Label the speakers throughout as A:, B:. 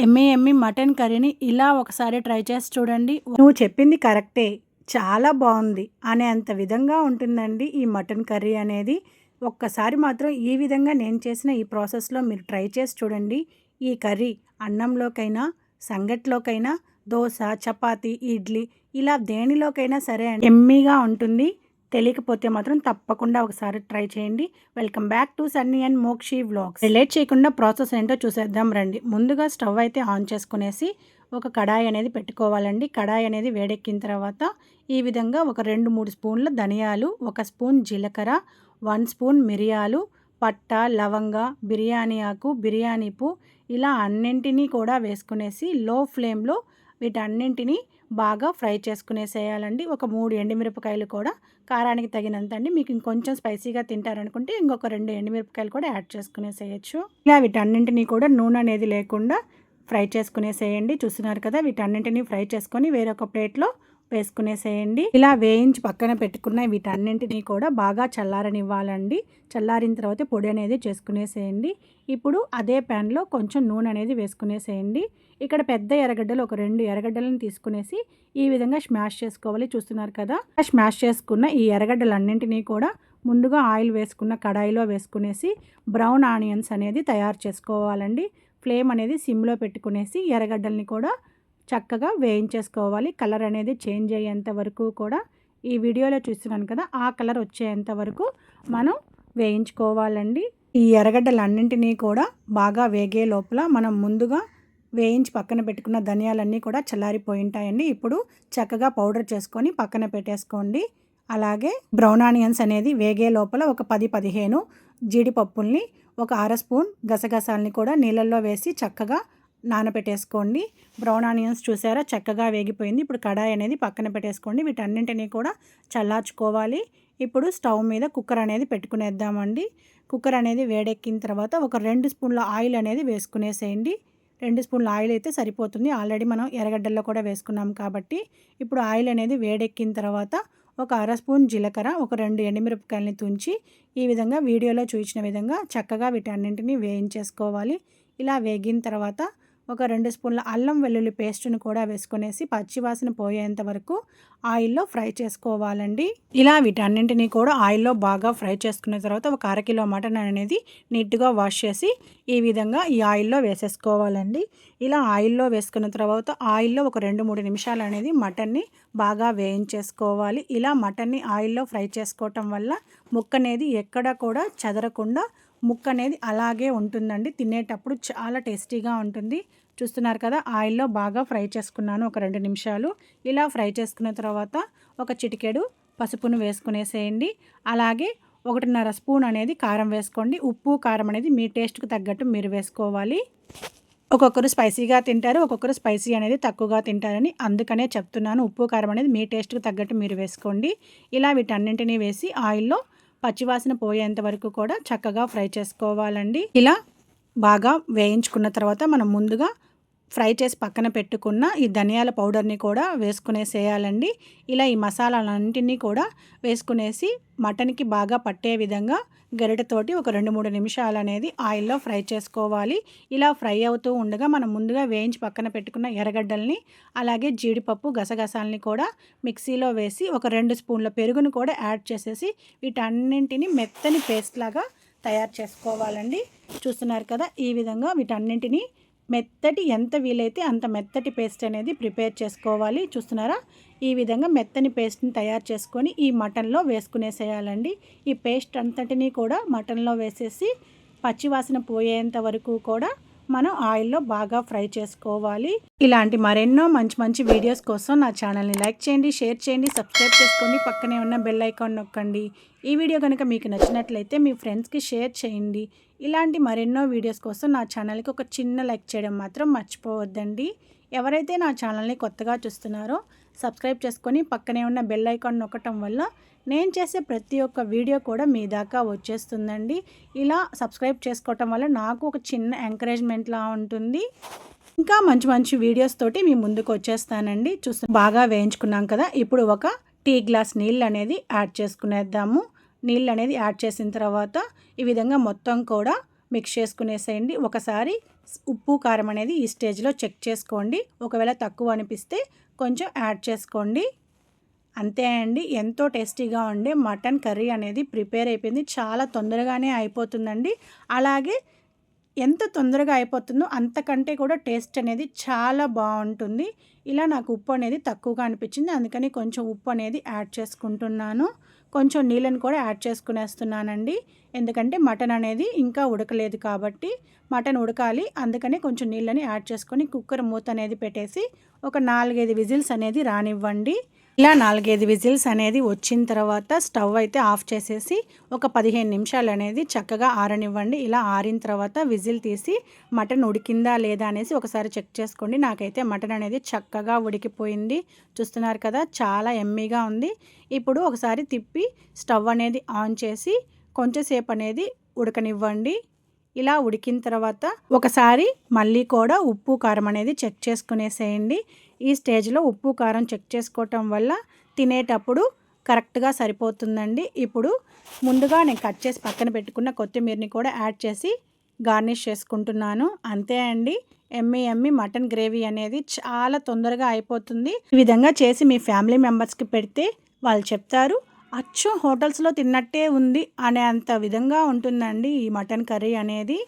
A: ఎమ్మి ఎమ్మి mutton కర్రీని ఇలా ఒకసారి ట్రై చేసి చూడండి. నువ్వు చెప్పింది కరెక్టే, చాలా బాగుంది అనేంత విధంగా ఉంటుందండి ఈ మటన్ కర్రీ అనేది. ఒక్కసారి మాత్రం ఈ విధంగా నేను చేసిన ఈ ప్రాసెస్లో మీరు ట్రై చేసి చూడండి. ఈ కర్రీ అన్నంలోకైనా, సంగట్లోకైనా, దోశ, చపాతీ, ఇడ్లీ ఇలా దేనిలోకైనా సరే ఎమ్మీగా ఉంటుంది. తెలియకపోతే మాత్రం తప్పకుండా ఒకసారి ట్రై చేయండి. Welcome back to Sunny and Mokshi vlogs. Late చేయకుండా ప్రాసెస్ ఏంటో చూసేద్దాం రండి. ముందుగా స్టవ్ అయితే ఆన్ చేసుకునేసి ఒక కడాయి అనేది పెట్టుకోవాలండి. కడాయి అనేది వేడెక్కిన తర్వాత ఈ విధంగా ఒక 2-3 స్పూన్ల ధనియాలు, 1 స్పూన్ జీలకర్ర, 1 స్పూన్ మిరియాలు, పట్ట, లవంగ, బిర్యానీ ఆకు, బిర్యానీ పువ్వు ఇలా అన్నింటినీ కూడా వేసుకునేసి లో ఫ్లేమ్లో వీటన్నింటినీ బాగా ఫ్రై చేసుకునేసేయాలండి. ఒక 3 ఎండుమిరపకాయలు కూడా కారానికి తగినంత అండి. మీకు ఇంకొంచెం స్పైసీగా తింటారనుకుంటే ఇంకొక 2 ఎండుమిరపకాయలు కూడా యాడ్ చేసుకునేసేయచ్చు. ఇలా వీటన్నింటినీ కూడా నూనె అనేది లేకుండా ఫ్రై చేసుకునేసేయండి. చూస్తున్నారు కదా, వీటన్నింటినీ ఫ్రై చేసుకొని వేరొక ప్లేట్లో వేసుకునేసేయండి. ఇలా వేయించి పక్కన పెట్టుకున్న వీటన్నింటినీ కూడా బాగా చల్లారనివ్వాలండి. చల్లారిన తర్వాత పొడి అనేది చేసుకునేసేయండి. ఇప్పుడు అదే ప్యాన్లో కొంచెం నూనె అనేది వేసుకునేసేయండి. ఇక్కడ పెద్ద ఎర్రగడ్డలు ఒక 2 ఎర్రగడ్డలను తీసుకునేసి ఈ విధంగా స్మాష్ చేసుకోవాలి. చూస్తున్నారు కదా, స్మాష్ చేసుకున్న ఈ ఎర్రగడ్డలన్నింటినీ కూడా ముందుగా ఆయిల్ వేసుకున్న కడాయిలో వేసుకునేసి బ్రౌన్ ఆనియన్స్ అనేది తయారు చేసుకోవాలండి. ఫ్లేమ్ అనేది సిమ్లో పెట్టుకునేసి ఎర్రగడ్డల్ని కూడా చక్కగా వేయించేసుకోవాలి. కలర్ అనేది చేంజ్ అయ్యేంత వరకు కూడా ఈ వీడియోలో చూస్తున్నాను కదా, ఆ కలర్ వచ్చేంత వరకు మనం వేయించుకోవాలండి. ఈ ఎర్రగడ్డలన్నింటినీ కూడా బాగా వేగే లోపల మనం ముందుగా వేయించి పక్కన పెట్టుకున్న ధనియాలన్నీ కూడా చల్లారిపోయి ఉంటాయండి. ఇప్పుడు చక్కగా పౌడర్ చేసుకొని పక్కన పెట్టేసుకోండి. అలాగే బ్రౌన్ ఆనియన్స్ అనేది వేగే లోపల ఒక 10-15 జీడిపప్పుల్ని, ఒక 1/2 స్పూన్ గసగసాలని కూడా నీళ్ళల్లో వేసి చక్కగా నానబెట్టేసుకోండి. బ్రౌన్ ఆనియన్స్ చూసారా చక్కగా వేగిపోయింది. ఇప్పుడు కడాయి అనేది పక్కన పెట్టేసుకోండి. వీటన్నింటినీ కూడా చల్లార్చుకోవాలి. ఇప్పుడు స్టవ్ మీద కుక్కర్ అనేది పెట్టుకునేద్దామండి. కుక్కర్ అనేది వేడెక్కిన తర్వాత ఒక 2 స్పూన్ల ఆయిల్ అనేది వేసుకునేసేయండి. 2 స్పూన్ల ఆయిల్ అయితే సరిపోతుంది. ఆల్రెడీ మనం ఎర్రగడ్డల్లో కూడా వేసుకున్నాం కాబట్టి. ఇప్పుడు ఆయిల్ అనేది వేడెక్కిన తర్వాత ఒక 1/2 స్పూన్ జీలకర్ర, ఒక 2 ఎండుమిరపకాయలని తుంచి ఈ విధంగా వీడియోలో చూపించిన విధంగా చక్కగా వీటన్నింటినీ వేయించేసుకోవాలి. ఇలా వేగిన తర్వాత ఒక 2 స్పూన్ల అల్లం వెల్లుల్లి పేస్ట్ను కూడా వేసుకునేసి పచ్చివాసన పోయేంత వరకు ఆయిల్లో ఫ్రై చేసుకోవాలండి. ఇలా వీటన్నింటినీ కూడా ఆయిల్లో బాగా ఫ్రై చేసుకున్న తర్వాత ఒక 1/2 కిలో మటన్ అనేది నీట్గా వాష్ చేసి ఈ విధంగా ఈ ఆయిల్లో వేసేసుకోవాలండి. ఇలా ఆయిల్లో వేసుకున్న తర్వాత ఆయిల్లో ఒక 2-3 నిమిషాలు అనేది మటన్ని బాగా వేయించేసుకోవాలి. ఇలా మటన్ని ఆయిల్లో ఫ్రై చేసుకోవటం వల్ల ముక్క అనేది ఎక్కడ కూడా చెదరకుండా ముక్క అనేది అలాగే ఉంటుందండి. తినేటప్పుడు చాలా టేస్టీగా ఉంటుంది. చూస్తున్నారు కదా, ఆయిల్లో బాగా ఫ్రై చేసుకున్నాను ఒక 2 నిమిషాలు. ఇలా ఫ్రై చేసుకున్న తర్వాత ఒక చిటికెడు పసుపును వేసుకునేసేయండి. అలాగే 1.5 స్పూన్ అనేది కారం వేసుకోండి. ఉప్పు కారం అనేది మీ టేస్ట్కి తగ్గట్టు మీరు వేసుకోవాలి. ఒక్కొక్కరు స్పైసీగా తింటారు, ఒక్కొక్కరు స్పైసీ అనేది తక్కువగా తింటారని అందుకనే చెప్తున్నాను. ఉప్పు కారం అనేది మీ టేస్ట్కి తగ్గట్టు మీరు వేసుకోండి. ఇలా వీటన్నింటినీ వేసి ఆయిల్లో పచ్చివాసన పోయేంత వరకు కూడా చక్కగా ఫ్రై చేసుకోవాలండి. ఇలా బాగా వేయించుకున్న తర్వాత మనం ముందుగా ఫ్రై చేసి పక్కన పెట్టుకున్న ఈ ధనియాల పౌడర్ని కూడా వేసుకునేసేయాలండి. ఇలా ఈ మసాలాలన్నింటినీ కూడా వేసుకునేసి మటన్కి బాగా పట్టే విధంగా గరిటెతోటి ఒక 2-3 నిమిషాలు అనేది ఆయిల్లో ఫ్రై చేసుకోవాలి. ఇలా ఫ్రై అవుతూ ఉండగా మనం ముందుగా వేయించి పక్కన పెట్టుకున్న ఎర్రగడ్డల్ని, అలాగే జీడిపప్పు, గసగసాలని కూడా మిక్సీలో వేసి ఒక 2 స్పూన్ల పెరుగును కూడా యాడ్ చేసేసి వీటన్నింటినీ మెత్తని పేస్ట్ లాగా తయారు చేసుకోవాలండి. చూస్తున్నారు కదా, ఈ విధంగా వీటన్నింటినీ మెత్తటి ఎంత వీలైతే అంత మెత్తటి పేస్ట్ అనేది ప్రిపేర్ చేసుకోవాలి. చూస్తున్నారా, ఈ విధంగా మెత్తని పేస్ట్ని తయారు చేసుకొని ఈ మటన్లో వేసుకునేసేయాలండి. ఈ పేస్ట్ అంతటినీ కూడా మటన్లో వేసేసి పచ్చివాసన పోయేంత వరకు కూడా మనం ఆయిల్లో బాగా ఫ్రై చేసుకోవాలి. ఇలాంటి మరెన్నో మంచి మంచి వీడియోస్ కోసం నా ఛానల్ని లైక్ చేయండి, షేర్ చేయండి, సబ్స్క్రైబ్ చేసుకోండి, పక్కనే ఉన్న బెల్ ఐకాన్ నొక్కండి. ఈ వీడియో కనుక మీకు నచ్చినట్లయితే మీ ఫ్రెండ్స్కి షేర్ చేయండి. ఇలాంటి మరెన్నో వీడియోస్ కోసం నా ఛానల్కి ఒక చిన్న లైక్ చేయడం మాత్రం మర్చిపోవద్దండి. ఎవరైతే నా ఛానల్ని కొత్తగా చూస్తున్నారో సబ్స్క్రైబ్ చేసుకొని పక్కనే ఉన్న బెల్ ఐకాన్ నొక్కటం వల్ల నేను చేసే ప్రతి ఒక్క వీడియో కూడా మీ దాకా వచ్చేస్తుందండి. ఇలా సబ్స్క్రైబ్ చేసుకోవటం వల్ల నాకు ఒక చిన్న ఎంకరేజ్మెంట్లా ఉంటుంది. ఇంకా మంచి మంచి వీడియోస్ తోటి మీ ముందుకు వచ్చేస్తానండి. బాగా వేయించుకున్నాం కదా, ఇప్పుడు ఒక టీ గ్లాస్ నీళ్ళు అనేది యాడ్ చేసుకునేద్దాము. నీళ్ళు అనేది యాడ్ చేసిన తర్వాత ఈ విధంగా మొత్తం కూడా మిక్స్ చేసుకునేసేయండి. ఒకసారి ఉప్పు కారం అనేది ఈ స్టేజ్లో చెక్ చేసుకోండి. ఒకవేళ తక్కువ అనిపిస్తే కొంచెం యాడ్ చేసుకోండి. అంతే అండి, ఎంతో టేస్టీగా ఉండే మటన్ కర్రీ అనేది ప్రిపేర్ అయిపోయింది. చాలా తొందరగానే అయిపోతుందండి. అలాగే ఎంత తొందరగా అయిపోతుందో అంతకంటే కూడా టేస్ట్ అనేది చాలా బాగుంటుంది. ఇలా నాకు ఉప్పు అనేది తక్కువగా అనిపించింది, అందుకని కొంచెం ఉప్పు అనేది యాడ్ చేసుకుంటున్నాను. కొంచెం నీళ్ళని కూడా యాడ్ చేసుకునేస్తున్నానండి, ఎందుకంటే మటన్ అనేది ఇంకా ఉడకలేదు కాబట్టి. మటన్ ఉడకాలి, అందుకని కొంచెం నీళ్ళని యాడ్ చేసుకొని కుక్కర్ మూత అనేది పెట్టేసి ఒక 4-5 విజిల్స్ అనేది రానివ్వండి. ఇలా 4-5 విజిల్స్ అనేది వచ్చిన తర్వాత స్టవ్ అయితే ఆఫ్ చేసేసి ఒక 15 నిమిషాలు అనేది చక్కగా ఆరనివ్వండి. ఇలా ఆరిన తర్వాత విజిల్ తీసి మటన్ ఉడికిందా లేదా అనేసి ఒకసారి చెక్ చేసుకోండి. నాకైతే మటన్ అనేది చక్కగా ఉడికిపోయింది. చూస్తున్నారు కదా, చాలా యమ్మీగా ఉంది. ఇప్పుడు ఒకసారి తిప్పి స్టవ్ అనేది ఆన్ చేసి కొంచెంసేపు అనేది ఉడకనివ్వండి. ఇలా ఉడికిన తర్వాత ఒకసారి మళ్ళీ కూడా ఉప్పు కారం అనేది చెక్ చేసుకునేసేయండి. ఈ స్టేజ్లో ఉప్పు కారం చెక్ చేసుకోవటం వల్ల తినేటప్పుడు కరెక్ట్గా సరిపోతుందండి. ఇప్పుడు ముందుగా నేను కట్ చేసి పక్కన పెట్టుకున్న కొత్తిమీరని కూడా యాడ్ చేసి గార్నిష్ చేసుకుంటున్నాను. అంతే అండి, ఎమ్మి మటన్ గ్రేవీ అనేది చాలా తొందరగా అయిపోతుంది. ఈ విధంగా చేసి మీ ఫ్యామిలీ మెంబర్స్కి పెడితే వాళ్ళు చెప్తారు, అచ్చు హోటల్స్లో తిన్నట్టే ఉంది అనే అంత విధంగా ఉంటుందండి ఈ మటన్ కర్రీ అనేది.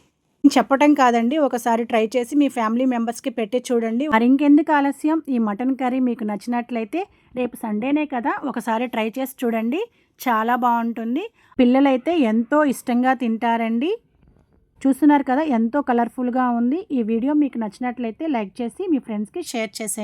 A: చెప్పటం కాదండి, ఒకసారి ట్రై చేసి మీ ఫ్యామిలీ మెంబర్స్కి పెట్టి చూడండి. మరి ఇంకెందుకు ఆలస్యం, ఈ మటన్ కర్రీ మీకు నచ్చినట్లయితే రేపు సండేనే కదా, ఒకసారి ట్రై చేసి చూడండి. చాలా బాగుంటుంది. పిల్లలైతే ఎంతో ఇష్టంగా తింటారండి. చూస్తున్నారు కదా, ఎంతో కలర్ఫుల్గా ఉంది. ఈ వీడియో మీకు నచ్చినట్లయితే లైక్ చేసి మీ ఫ్రెండ్స్కి షేర్ చేసేయండి.